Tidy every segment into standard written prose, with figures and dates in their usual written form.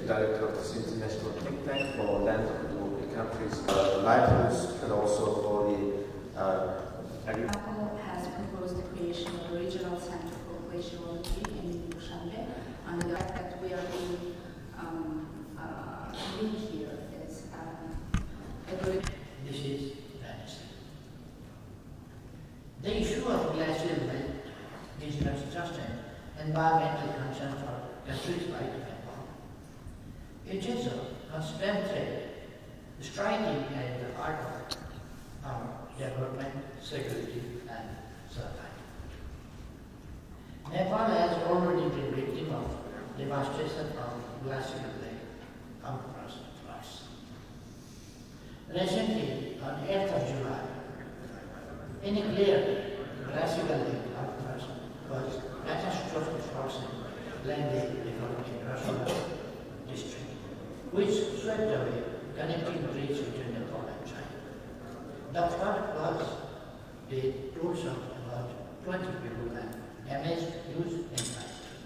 director of this international think tank for land developing countries' livelihoods and also for the Apple has proposed the creation of a regional center for glaciology in Dushanbe, and the fact that we are being linked here is a good. This is dynasty. The issue of glacial wealth is not just an environmental concern for countries like Nepal. It is a constant threat striking at the heart of our development, security, and survival. Nepal has already been victim of devastation of glacial lake outburst floods. Recently, on 8th of July, in a clear glacial lake outburst was catastrophic floods in Lende developing Russian district, which swept away connecting bridge between Nepal and China. The flood was the tours of about 20 people and damaged huge infrastructure.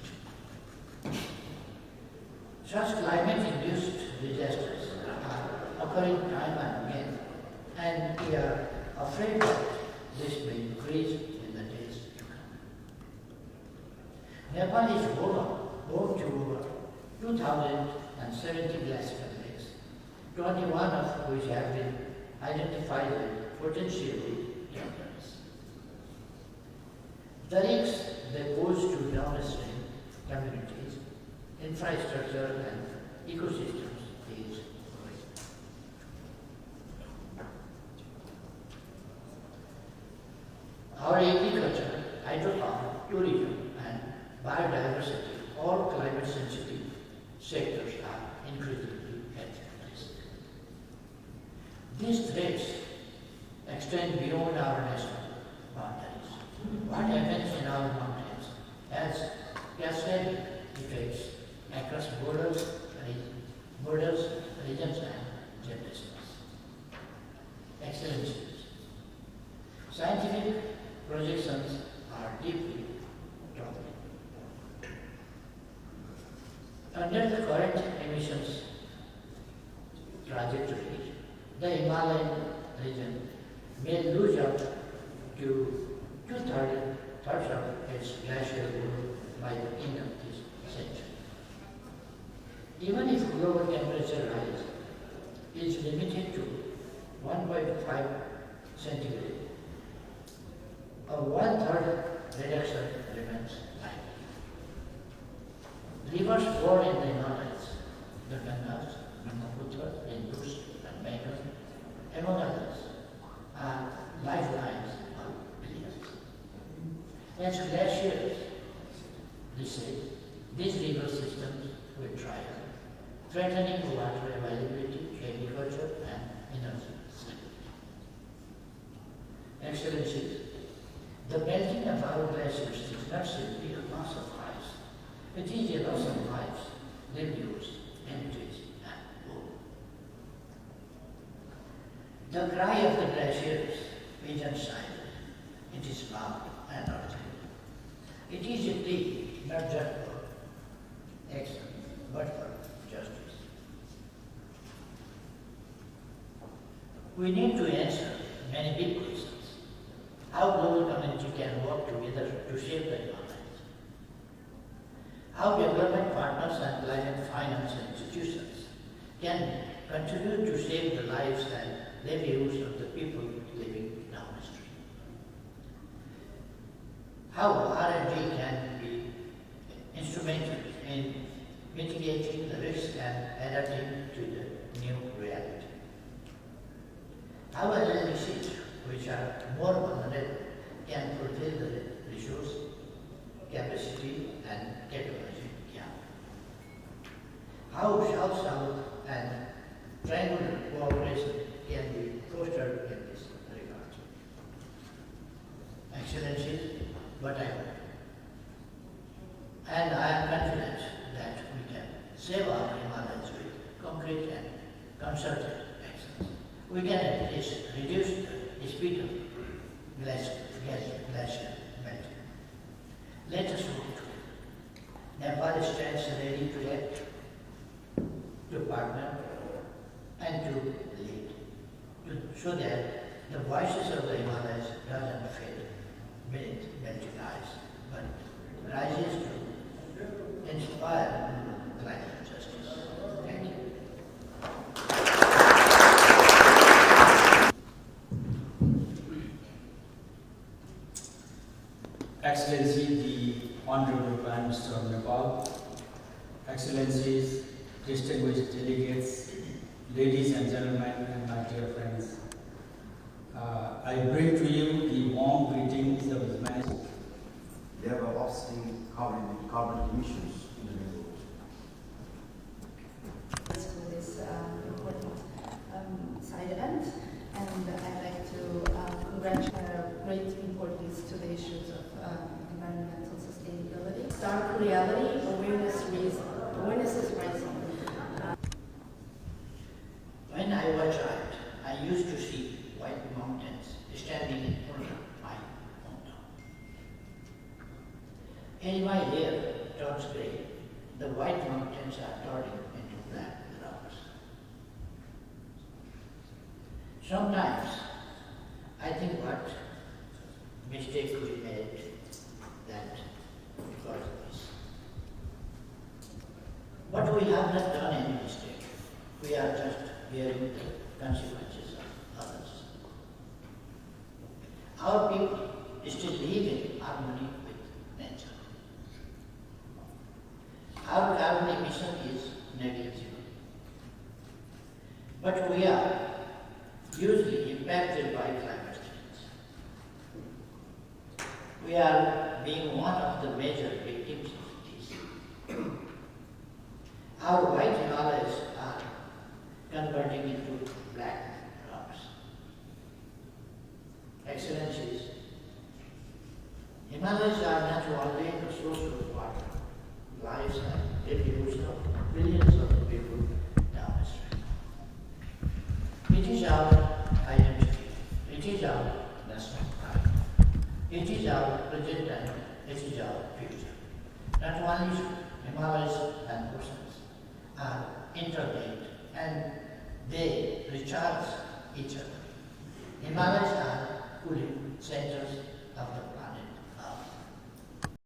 Such climate-induced disasters are occurring time and again, and we are afraid that this may increase in the days to come. Nepal is home to over 2,070 glacial lakes, 21 of which have been identified as potentially dangerous. The risks they pose to downstream communities, infrastructure, and ecosystems is great. Our agriculture, hydropower, tourism, and biodiversity, all climate-sensitive sectors are increasingly at risk. These threats extend beyond our national boundaries. What happens in our mountains has cascading effects across borders, regions, and generations. Excellencies, scientific projections are deeply troubling. Under the current emissions trajectory, the Himalayan region may lose out to two-thirds of its glacial growth by the end of this century. Even if global temperature rise is limited to 1.5 centigrade, a one-third reduction remains likely. Rivers flow in the Himalayas, the Ganges, Brahmaputra, Indus, and Mekong, among others, are lifelines of billions. As glaciers recede, these river systems will dry up, threatening water availability, agriculture, and energy security. Excellencies, the melting of our glaciers is not simply a loss of ice. It is a loss of lives, livelihoods, energies, and hope. The cry of the glaciers is unsilent. It is loud and urgent. It is a plea not just for action, but for justice. We need to answer many big questions. How global community can work together to shape the environment. How development partners and climate finance institutions can contribute to shape the lives and livelihoods of the people living downstream. How R&D can be instrumental in mitigating the risks and adapting to the new reality. How energy seats, which are more vulnerable, can fulfill the resource, capacity, and technology gap. How South-South and triangular cooperation can be fostered in this regard. Excellencies, but I hope, and I am confident that we can save our Himalayas with concrete and concerted actions. We can at least reduce the speed of glacial melting. Let us work together. Nepal stands ready to act partner and to lead, so that the voices of the Himalayas doesn't fade beneath melting ice, but rises to inspire climate justice. Thank you. Excellency, the Honorable Prime Minister of Nepal, Excellencies, distinguished delegates, ladies and gentlemen, and my dear friends, I bring to you the warm greetings of His Majesty. They have offsetting carbon emissions in the neighborhood. For this important side event, and I'd like to congratulate great importance to the issues of environmental sustainability. Stark reality, awareness is rising. When I was a child, I used to see white mountains standing in front of my hometown. As my hair turns grey, the white mountains are turning into black clouds. Sometimes I think what mistake we made that because of this. But we have not done any mistake. We are just bearing the consequences of others. Our people still live in harmony with nature. Our carbon emission is negligible. But we are usually impacted by climate change. We are being one of the major victims of this. Our white Himalayas are converting into black rocks. Excellencies, Himalayas are not only a source of water, lives and livelihoods of billions of people downstream. It is our identity. It is our national pride. It is our present and it is our future. Not only Himalayas and oceans are interlinked and they recharge each other. Himalayas are cooling centers